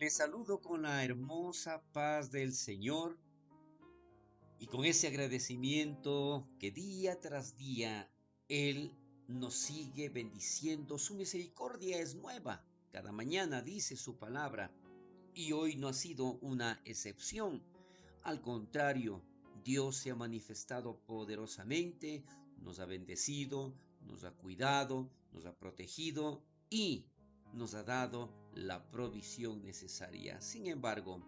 Les saludo con la hermosa paz del Señor y con ese agradecimiento que día tras día Él nos sigue bendiciendo. Su misericordia es nueva. Cada mañana dice su palabra y hoy no ha sido una excepción. Al contrario, Dios se ha manifestado poderosamente, nos ha bendecido, nos ha cuidado, nos ha protegido y nos ha dado la provisión necesaria. Sin embargo,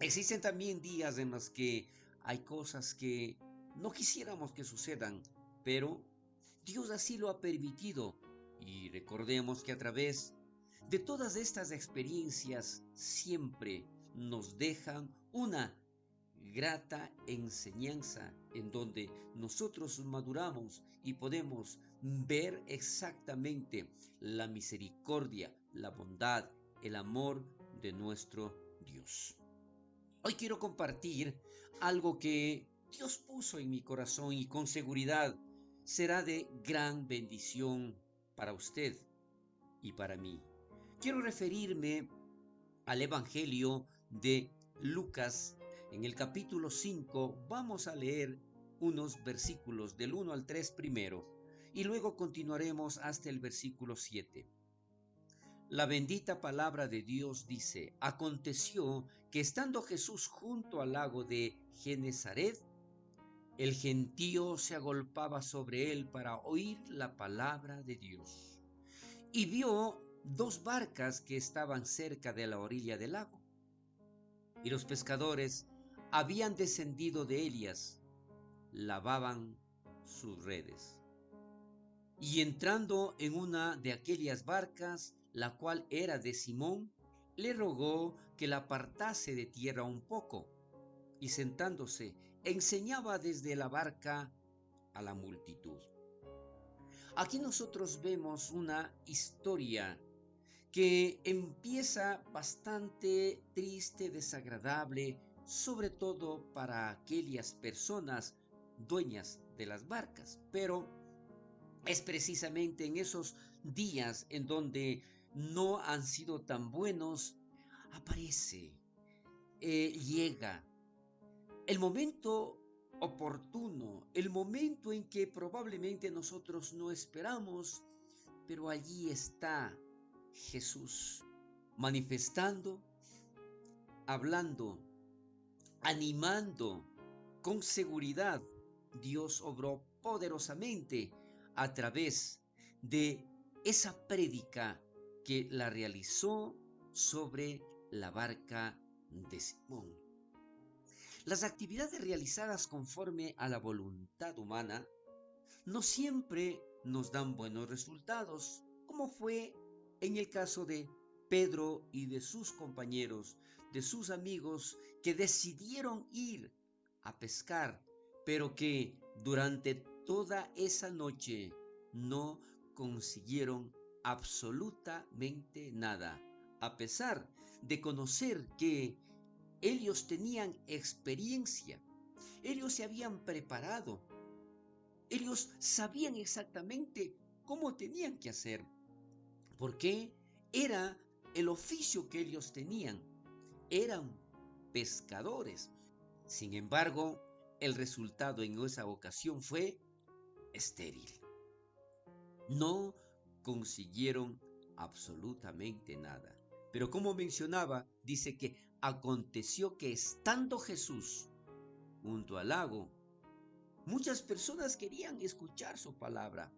existen también días en los que hay cosas que no quisiéramos que sucedan, pero Dios así lo ha permitido. Y recordemos que a través de todas estas experiencias siempre nos dejan una grata enseñanza en donde nosotros maduramos y podemos ver exactamente la misericordia, la bondad, el amor de nuestro Dios. Hoy quiero compartir algo que Dios puso en mi corazón y con seguridad será de gran bendición para usted y para mí. Quiero referirme al Evangelio de Lucas. En el capítulo 5 vamos a leer unos versículos del 1 al 3 primero y luego continuaremos hasta el versículo 7. La bendita palabra de Dios dice: aconteció que estando Jesús junto al lago de Genezaret, el gentío se agolpaba sobre él para oír la palabra de Dios. Y vio dos barcas que estaban cerca de la orilla del lago, y los pescadores habían descendido de ellas, lavaban sus redes. Y entrando en una de aquellas barcas, la cual era de Simón, le rogó que la apartase de tierra un poco, y sentándose, enseñaba desde la barca a la multitud. Aquí nosotros vemos una historia que empieza bastante triste, desagradable, sobre todo para aquellas personas dueñas de las barcas, pero es precisamente en esos días en donde no han sido tan buenos, aparece, llega el momento oportuno, el momento en que probablemente nosotros no esperamos, pero allí está Jesús manifestando, hablando, animando con seguridad. Dios obró poderosamente a través de esa prédica que la realizó sobre la barca de Simón. Las actividades realizadas conforme a la voluntad humana no siempre nos dan buenos resultados, como fue en el caso de Pedro y de sus compañeros, de sus amigos que decidieron ir a pescar, pero que durante toda esa noche no consiguieron absolutamente nada, a pesar de conocer que ellos tenían experiencia, ellos se habían preparado, ellos sabían exactamente cómo tenían que hacer, porque era el oficio que ellos tenían. Eran pescadores. Sin embargo, el resultado en esa ocasión fue estéril. No consiguieron absolutamente nada. Pero como mencionaba, dice que aconteció que estando Jesús junto al lago, muchas personas querían escuchar su palabra,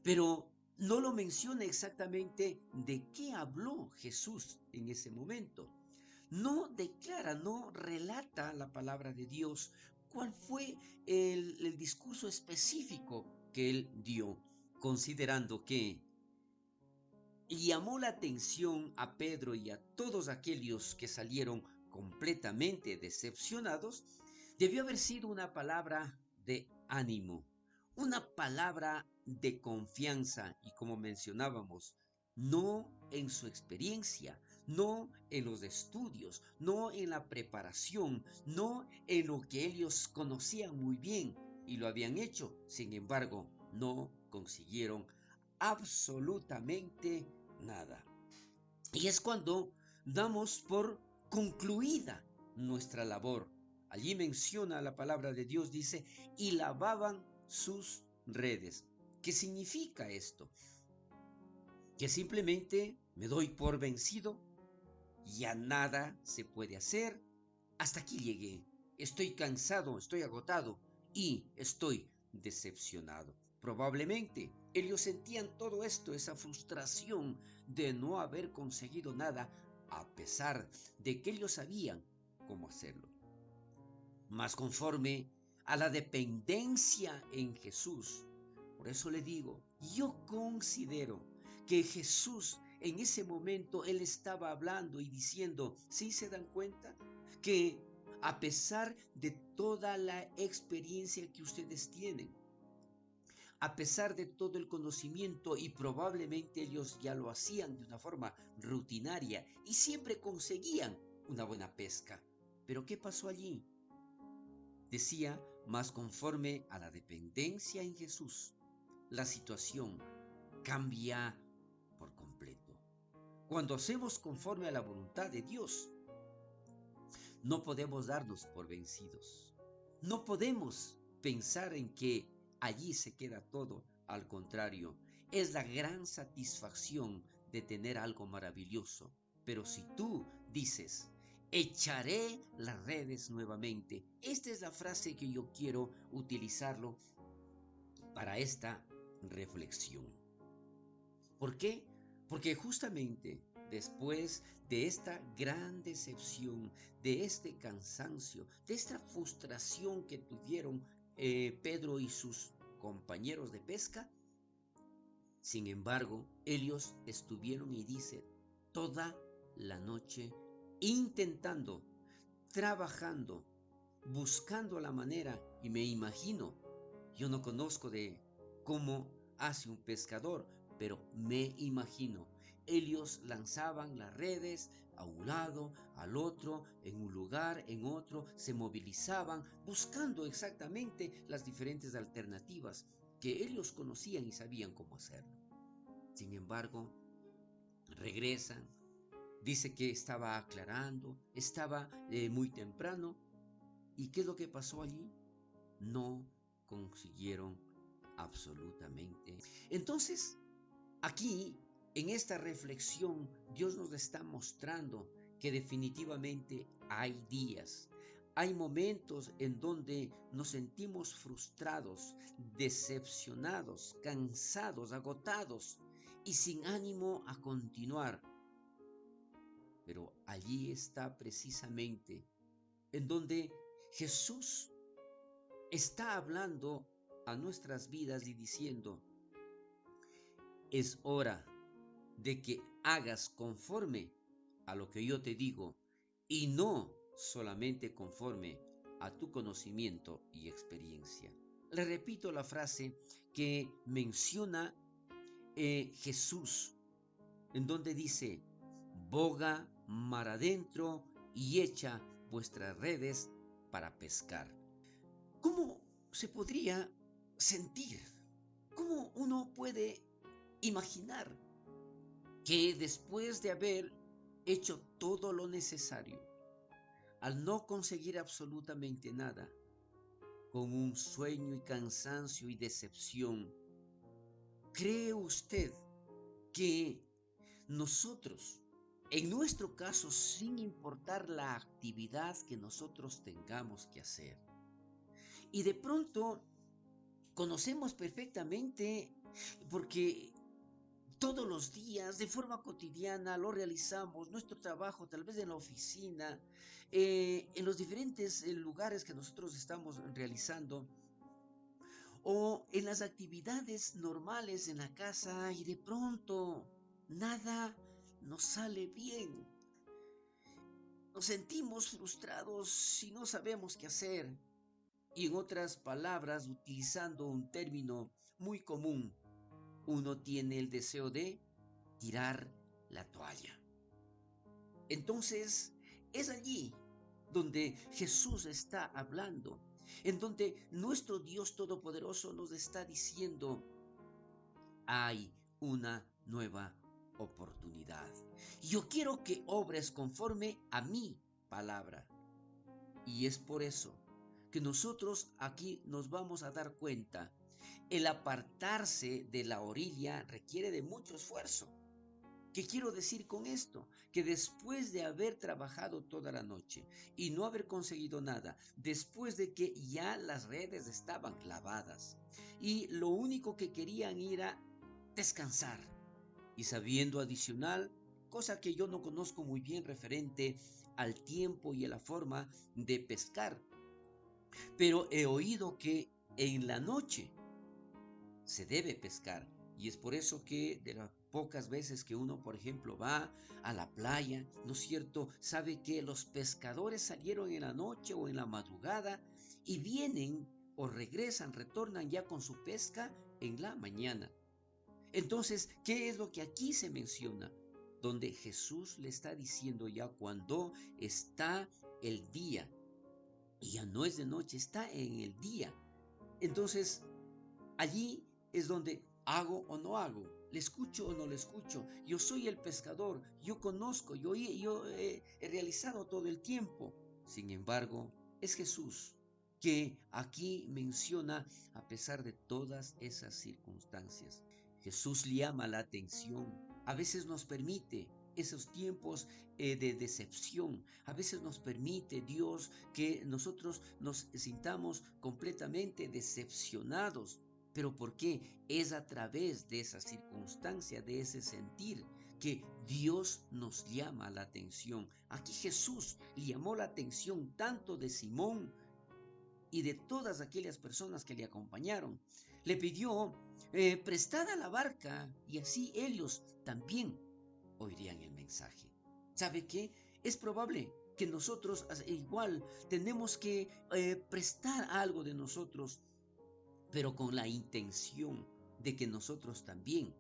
pero no lo menciona exactamente de qué habló Jesús en ese momento. No declara, no relata la palabra de Dios cuál fue el discurso específico que él dio, considerando que llamó la atención a Pedro y a todos aquellos que salieron completamente decepcionados. Debió haber sido una palabra de ánimo, una palabra de confianza y, como mencionábamos, no en su experiencia, no en los estudios, no en la preparación, no en lo que ellos conocían muy bien y lo habían hecho. Sin embargo, no consiguieron absolutamente nada. Y es cuando damos por concluida nuestra labor. Allí menciona la palabra de Dios, dice, y lavaban sus redes. ¿Qué significa esto? Que simplemente me doy por vencido, ya nada se puede hacer, hasta aquí llegué, estoy cansado, estoy agotado y estoy decepcionado. Probablemente ellos sentían todo esto, esa frustración de no haber conseguido nada, a pesar de que ellos sabían cómo hacerlo. Más conforme a la dependencia en Jesús. Por eso le digo, yo considero que Jesús en ese momento él estaba hablando y diciendo, ¿sí se dan cuenta? Que a pesar de toda la experiencia que ustedes tienen, a pesar de todo el conocimiento y probablemente ellos ya lo hacían de una forma rutinaria y siempre conseguían una buena pesca. Pero ¿qué pasó allí? Decía, más conforme a la dependencia en Jesús, la situación cambia por completo. Cuando hacemos conforme a la voluntad de Dios, no podemos darnos por vencidos. No podemos pensar en que allí se queda todo. Al contrario, es la gran satisfacción de tener algo maravilloso. Pero si tú dices, echaré las redes nuevamente, esta es la frase que yo quiero utilizarlo para esta reflexión. ¿Por qué? Porque justamente después de esta gran decepción, de este cansancio, de esta frustración que tuvieron Pedro y sus compañeros de pesca, sin embargo, ellos estuvieron y dice toda la noche intentando, trabajando, buscando la manera, y me imagino, yo no conozco de cómo hace un pescador, pero me imagino, ellos lanzaban las redes a un lado, al otro, en un lugar, en otro, se movilizaban buscando exactamente las diferentes alternativas que ellos conocían y sabían cómo hacerlo. Sin embargo, regresan, dice que estaba aclarando, estaba muy temprano. ¿Y qué es lo que pasó allí? No consiguieron absolutamente. Entonces, aquí, en esta reflexión, Dios nos está mostrando que definitivamente hay días, hay momentos en donde nos sentimos frustrados, decepcionados, cansados, agotados y sin ánimo a continuar. Pero allí está precisamente en donde Jesús está hablando a nuestras vidas y diciendo, es hora de que hagas conforme a lo que yo te digo y no solamente conforme a tu conocimiento y experiencia. Le repito la frase que menciona Jesús, en donde dice, boga mar adentro y echa vuestras redes para pescar. ¿Cómo se podría sentir? ¿Cómo uno puede imaginar que después de haber hecho todo lo necesario, al no conseguir absolutamente nada, con un sueño y cansancio y decepción, cree usted que nosotros, en nuestro caso, sin importar la actividad que nosotros tengamos que hacer, y de pronto conocemos perfectamente, porque todos los días, de forma cotidiana, lo realizamos, nuestro trabajo, tal vez en la oficina, en los diferentes lugares que nosotros estamos realizando, o en las actividades normales en la casa, y de pronto nada nos sale bien. Nos sentimos frustrados y no sabemos qué hacer. Y en otras palabras, utilizando un término muy común, uno tiene el deseo de tirar la toalla. Entonces, es allí donde Jesús está hablando, en donde nuestro Dios Todopoderoso nos está diciendo, hay una nueva oportunidad. Yo quiero que obres conforme a mi palabra. Y es por eso que nosotros aquí nos vamos a dar cuenta. El apartarse de la orilla requiere de mucho esfuerzo. ¿Qué quiero decir con esto? Que después de haber trabajado toda la noche y no haber conseguido nada, después de que ya las redes estaban clavadas y lo único que querían era descansar, y sabiendo adicional, cosa que yo no conozco muy bien referente al tiempo y a la forma de pescar, pero he oído que en la noche se debe pescar. Y es por eso que de las pocas veces que uno, por ejemplo, va a la playa, ¿no es cierto? Sabe que los pescadores salieron en la noche o en la madrugada y vienen o regresan, retornan ya con su pesca en la mañana. Entonces, ¿qué es lo que aquí se menciona? Donde Jesús le está diciendo ya cuando está el día, y ya no es de noche, está en el día. Entonces, allí es donde hago o no hago, le escucho o no le escucho. Yo soy el pescador, yo conozco, yo he realizado todo el tiempo. Sin embargo, es Jesús que aquí menciona a pesar de todas esas circunstancias. Jesús le llama la atención, a veces nos permite esos tiempos de decepción. A veces nos permite Dios que nosotros nos sintamos completamente decepcionados. ¿Pero por qué? Es a través de esa circunstancia, de ese sentir, que Dios nos llama la atención. Aquí Jesús le llamó la atención tanto de Simón y de todas aquellas personas que le acompañaron. Le pidió prestada la barca y así ellos también oirían el mensaje. ¿Sabe qué? Es probable que nosotros igual tenemos que prestar algo de nosotros, pero con la intención de que nosotros también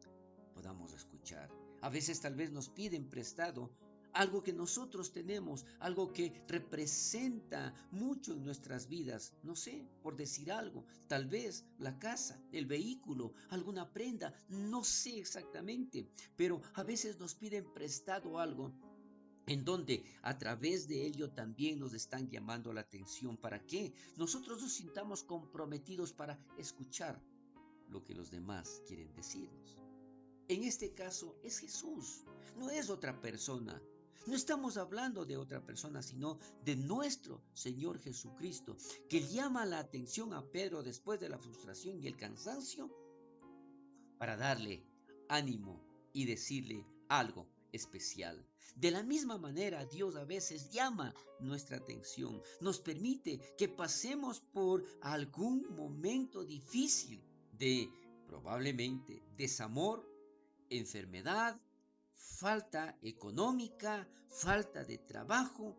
podamos escuchar. A veces tal vez nos piden prestado algo que nosotros tenemos, algo que representa mucho en nuestras vidas. No sé, por decir algo, tal vez la casa, el vehículo, alguna prenda, no sé exactamente, pero a veces nos piden prestado algo en donde a través de ello también nos están llamando la atención para que nosotros nos sintamos comprometidos para escuchar lo que los demás quieren decirnos. En este caso es Jesús, no es otra persona. No estamos hablando de otra persona, sino de nuestro Señor Jesucristo, que llama la atención a Pedro después de la frustración y el cansancio para darle ánimo y decirle algo especial. De la misma manera, Dios a veces llama nuestra atención, nos permite que pasemos por algún momento difícil de probablemente desamor, enfermedad, falta económica, falta de trabajo,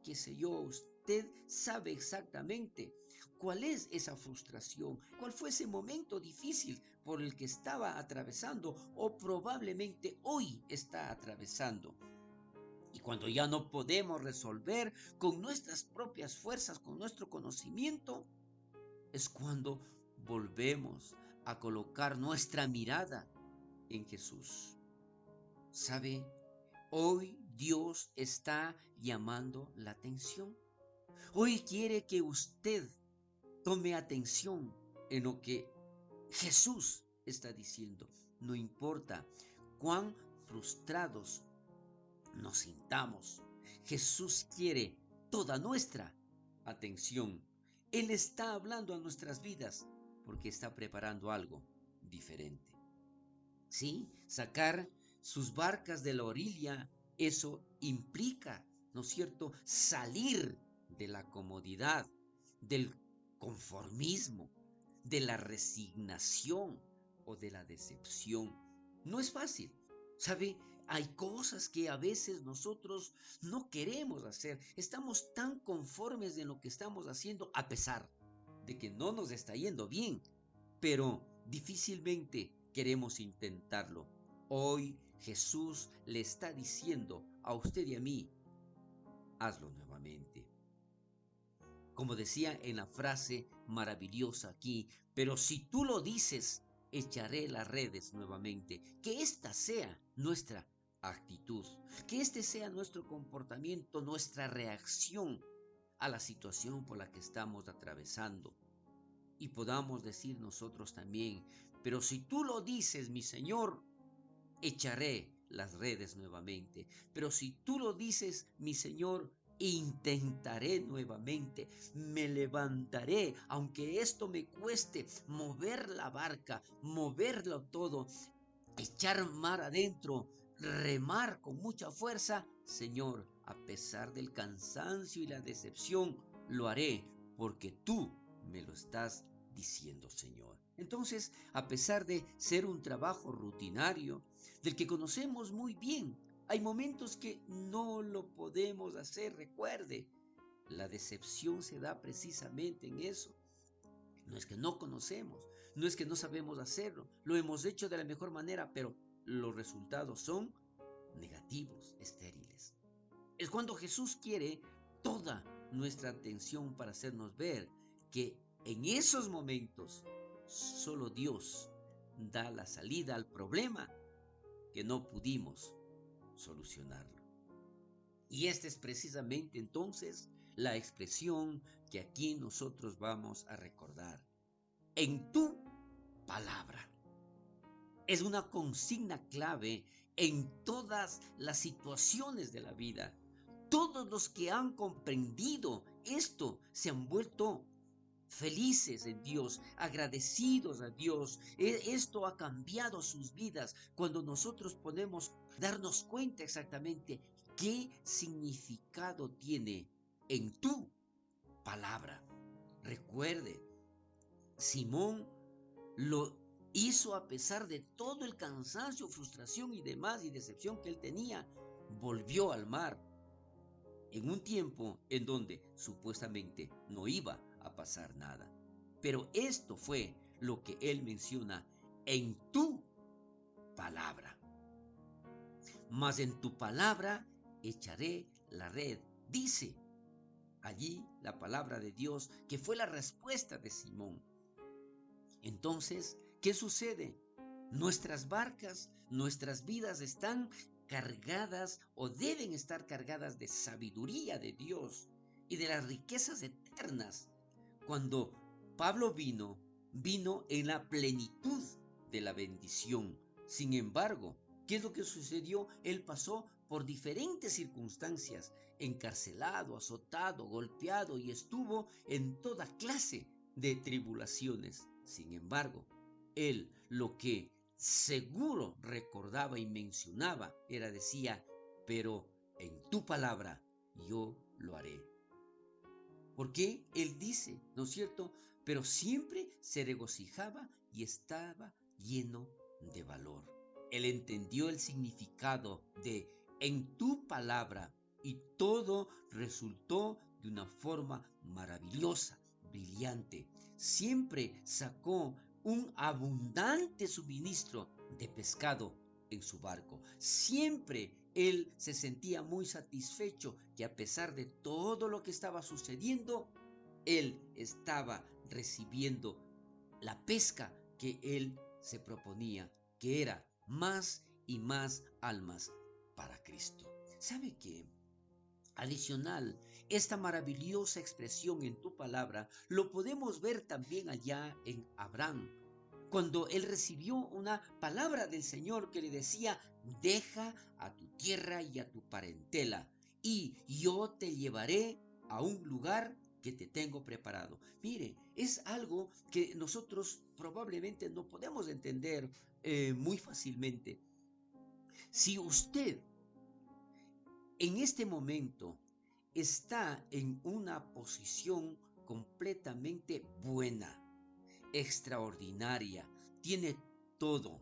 qué sé yo, usted sabe exactamente cuál es esa frustración, cuál fue ese momento difícil por el que estaba atravesando o probablemente hoy está atravesando. Y cuando ya no podemos resolver con nuestras propias fuerzas, con nuestro conocimiento, es cuando volvemos a colocar nuestra mirada en Jesús. ¿Sabe? Hoy Dios está llamando la atención. Hoy quiere que usted tome atención en lo que Jesús está diciendo. No importa cuán frustrados nos sintamos. Jesús quiere toda nuestra atención. Él está hablando a nuestras vidas porque está preparando algo diferente. ¿Sí? Sacar sus barcas de la orilla, eso implica, ¿no es cierto?, salir de la comodidad, del conformismo, de la resignación o de la decepción. No es fácil, ¿sabe? Hay cosas que a veces nosotros no queremos hacer. Estamos tan conformes de lo que estamos haciendo a pesar de que no nos está yendo bien, pero difícilmente queremos intentarlo. Hoy Jesús le está diciendo a usted y a mí, hazlo nuevamente. Como decía en la frase maravillosa aquí, pero si tú lo dices, echaré las redes nuevamente. Que esta sea nuestra actitud, que este sea nuestro comportamiento, nuestra reacción a la situación por la que estamos atravesando. Y podamos decir nosotros también, pero si tú lo dices, mi Señor, echaré las redes nuevamente. Pero si tú lo dices, mi Señor, intentaré nuevamente, me levantaré, aunque esto me cueste, mover la barca, moverlo todo, echar mar adentro, remar con mucha fuerza. Señor, a pesar del cansancio y la decepción, lo haré porque tú me lo estás diciendo, Señor. Entonces, a pesar de ser un trabajo rutinario, del que conocemos muy bien, hay momentos que no lo podemos hacer. Recuerde, la decepción se da precisamente en eso. No es que no conocemos, no es que no sabemos hacerlo, lo hemos hecho de la mejor manera, pero los resultados son negativos, estériles. Es cuando Jesús quiere toda nuestra atención para hacernos ver que en esos momentos solo Dios da la salida al problema que no pudimos solucionarlo. Y esta es precisamente entonces la expresión que aquí nosotros vamos a recordar. En tu palabra. Es una consigna clave en todas las situaciones de la vida. Todos los que han comprendido esto se han vuelto felices en Dios, agradecidos a Dios. Esto ha cambiado sus vidas cuando nosotros podemos darnos cuenta exactamente qué significado tiene en tu palabra. Recuerde, Simón lo hizo a pesar de todo el cansancio, frustración y demás y decepción que él tenía. Volvió al mar en un tiempo en donde supuestamente no iba a pasar nada. Pero esto fue lo que él menciona en tu palabra. Mas en tu palabra echaré la red. Dice allí la palabra de Dios que fue la respuesta de Simón. Entonces, ¿qué sucede? Nuestras barcas, nuestras vidas están cargadas o deben estar cargadas de sabiduría de Dios y de las riquezas eternas. Cuando Pablo vino en la plenitud de la bendición. Sin embargo, ¿qué es lo que sucedió? Él pasó por diferentes circunstancias, encarcelado, azotado, golpeado y estuvo en toda clase de tribulaciones. Sin embargo, él lo que seguro recordaba y mencionaba decía, pero en tu palabra yo lo haré. Porque él dice, ¿no es cierto? Pero siempre se regocijaba y estaba lleno de valor. Él entendió el significado de en tu palabra y todo resultó de una forma maravillosa, brillante. Siempre sacó un abundante suministro de pescado en su barco. Siempre él se sentía muy satisfecho que a pesar de todo lo que estaba sucediendo, él estaba recibiendo la pesca que él se proponía, que era más y más almas para Cristo. ¿Sabe qué? Adicional, esta maravillosa expresión en tu palabra lo podemos ver también allá en Abraham, cuando él recibió una palabra del Señor que le decía, deja a tu tierra y a tu parentela, y yo te llevaré a un lugar que te tengo preparado. Mire, es algo que nosotros probablemente no podemos entender muy fácilmente. Si usted en este momento está en una posición completamente buena, extraordinaria, tiene todo,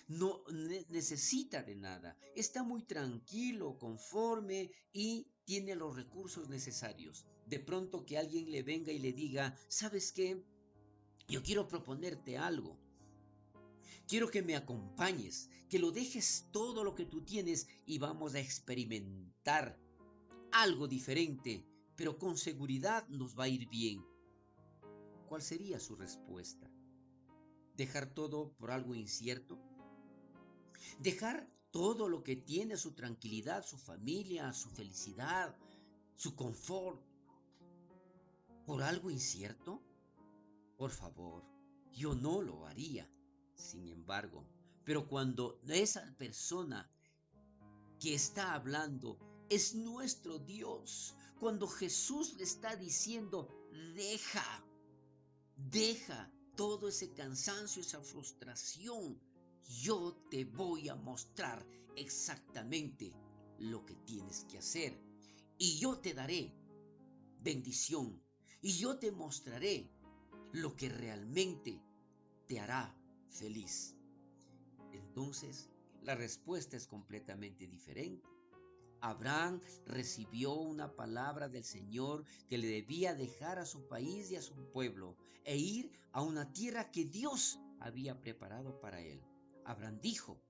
no necesita de nada, está muy tranquilo, conforme y tiene los recursos necesarios. De pronto que alguien le venga y le diga, ¿sabes qué? Yo quiero proponerte algo. Quiero que me acompañes, que lo dejes todo lo que tú tienes y vamos a experimentar algo diferente, pero con seguridad nos va a ir bien. ¿Cuál sería su respuesta? ¿Dejar todo por algo incierto? ¿Dejar todo lo que tiene, su tranquilidad, su familia, su felicidad, su confort, por algo incierto? Por favor, yo no lo haría. Sin embargo, pero cuando esa persona que está hablando es nuestro Dios, cuando Jesús le está diciendo, deja todo ese cansancio, esa frustración, yo te voy a mostrar exactamente lo que tienes que hacer y yo te daré bendición y yo te mostraré lo que realmente te hará feliz. Entonces, la respuesta es completamente diferente. Abraham recibió una palabra del Señor que le debía dejar a su país y a su pueblo e ir a una tierra que Dios había preparado para él. Abraham dijo,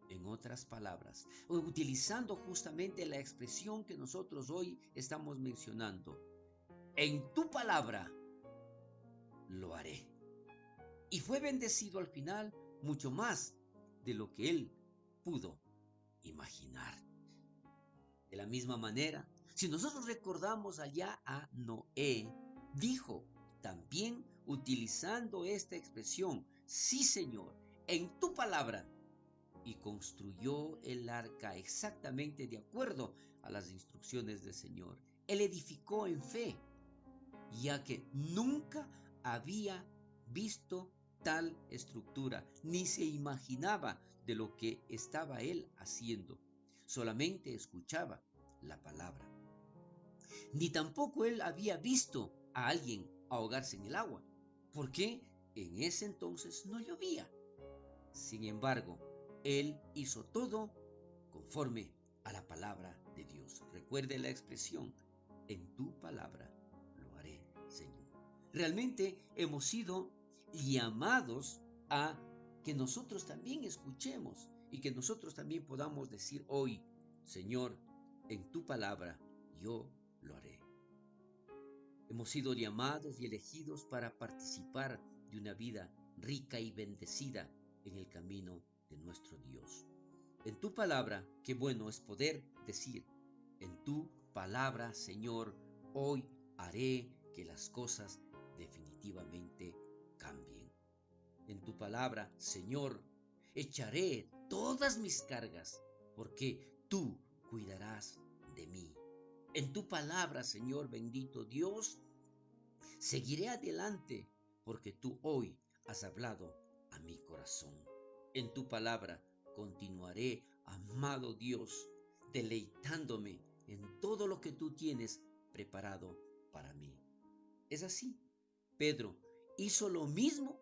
en otras palabras, utilizando justamente la expresión que nosotros hoy estamos mencionando, en tu palabra lo haré. Y fue bendecido al final mucho más de lo que él pudo imaginar. De la misma manera, si nosotros recordamos allá a Noé, dijo también utilizando esta expresión, sí Señor, en tu palabra, y construyó el arca exactamente de acuerdo a las instrucciones del Señor. Él edificó en fe, ya que nunca había visto tal estructura, ni se imaginaba de lo que estaba él haciendo. Solamente escuchaba la palabra. Ni tampoco él había visto a alguien ahogarse en el agua, porque en ese entonces no llovía. Sin embargo, él hizo todo conforme a la palabra de Dios. Recuerde la expresión, en tu palabra lo haré, Señor. Realmente hemos sido llamados a que nosotros también escuchemos y que nosotros también podamos decir hoy, Señor, en tu palabra yo lo haré. Hemos sido llamados y elegidos para participar de una vida rica y bendecida en el camino de nuestro Dios. En tu palabra, qué bueno es poder decir, en tu palabra, Señor, hoy haré que las cosas definitivamente cambien. En tu palabra, Señor, echaré todas mis cargas, porque tú cuidarás de mí. En tu palabra, Señor bendito Dios, seguiré adelante, porque tú hoy has hablado a mi corazón. En tu palabra continuaré, amado Dios, deleitándome en todo lo que tú tienes preparado para mí. Es así. Pedro hizo lo mismo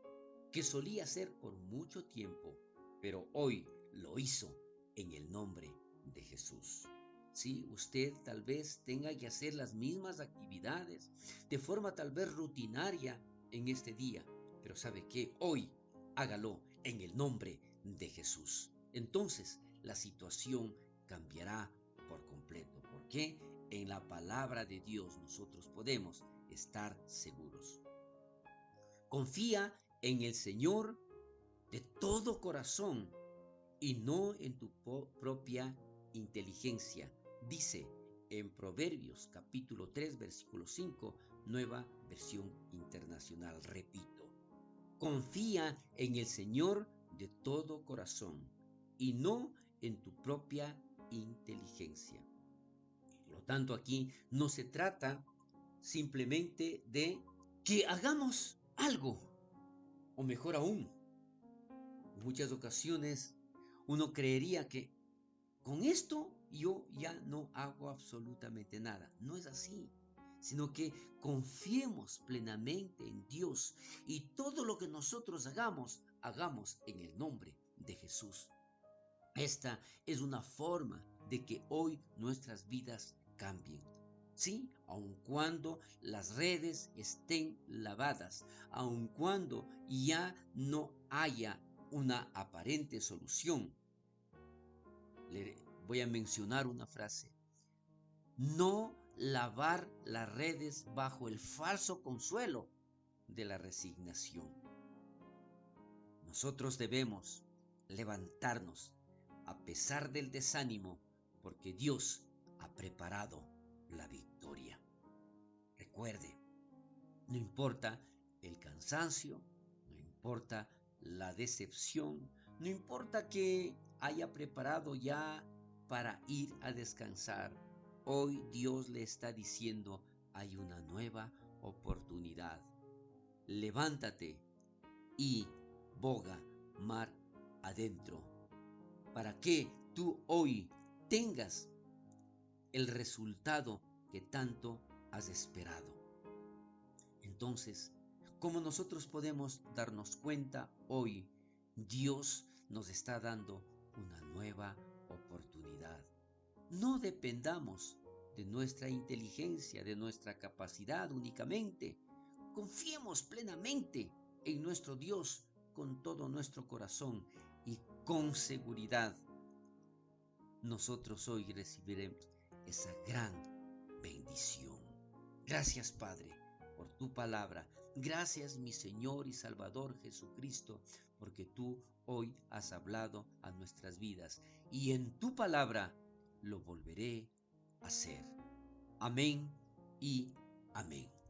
que solía hacer por mucho tiempo, pero hoy lo hizo en el nombre de Jesús. Sí, usted tal vez tenga que hacer las mismas actividades de forma tal vez rutinaria en este día, pero sabe que hoy hágalo en el nombre de Jesús. Entonces la situación cambiará por completo, porque en la palabra de Dios nosotros podemos estar seguros. Confía en el Señor de todo corazón y no en tu propia inteligencia. Dice en Proverbios capítulo 3 versículo 5, nueva versión internacional. Repito, confía en el Señor de todo corazón y no en tu propia inteligencia. Por lo tanto, aquí no se trata simplemente de que hagamos algo, o mejor aún, en muchas ocasiones uno creería que con esto yo ya no hago absolutamente nada. No es así, sino que confiemos plenamente en Dios y todo lo que nosotros hagamos, hagamos en el nombre de Jesús. Esta es una forma de que hoy nuestras vidas cambien. Sí, aun cuando las redes estén lavadas, aun cuando ya no haya una aparente solución, le voy a mencionar una frase. No lavar las redes bajo el falso consuelo de la resignación. nosotros debemos levantarnos a pesar del desánimo, porque Dios ha preparado la victoria. Recuerde, no importa el cansancio, no importa la decepción, no importa que haya preparado ya para ir a descansar. Hoy Dios le está diciendo, hay una nueva oportunidad. Levántate y boga mar adentro, para que tú hoy tengas el resultado que tanto has esperado. Entonces, como nosotros podemos darnos cuenta hoy, Dios nos está dando una nueva oportunidad. No dependamos de nuestra inteligencia, de nuestra capacidad únicamente. Confiemos plenamente en nuestro Dios con todo nuestro corazón y con seguridad nosotros hoy recibiremos esa gran bendición. Gracias, Padre, por tu palabra. Gracias, mi Señor y Salvador Jesucristo, porque tú hoy has hablado a nuestras vidas y en tu palabra lo volveré a hacer. Amén y amén.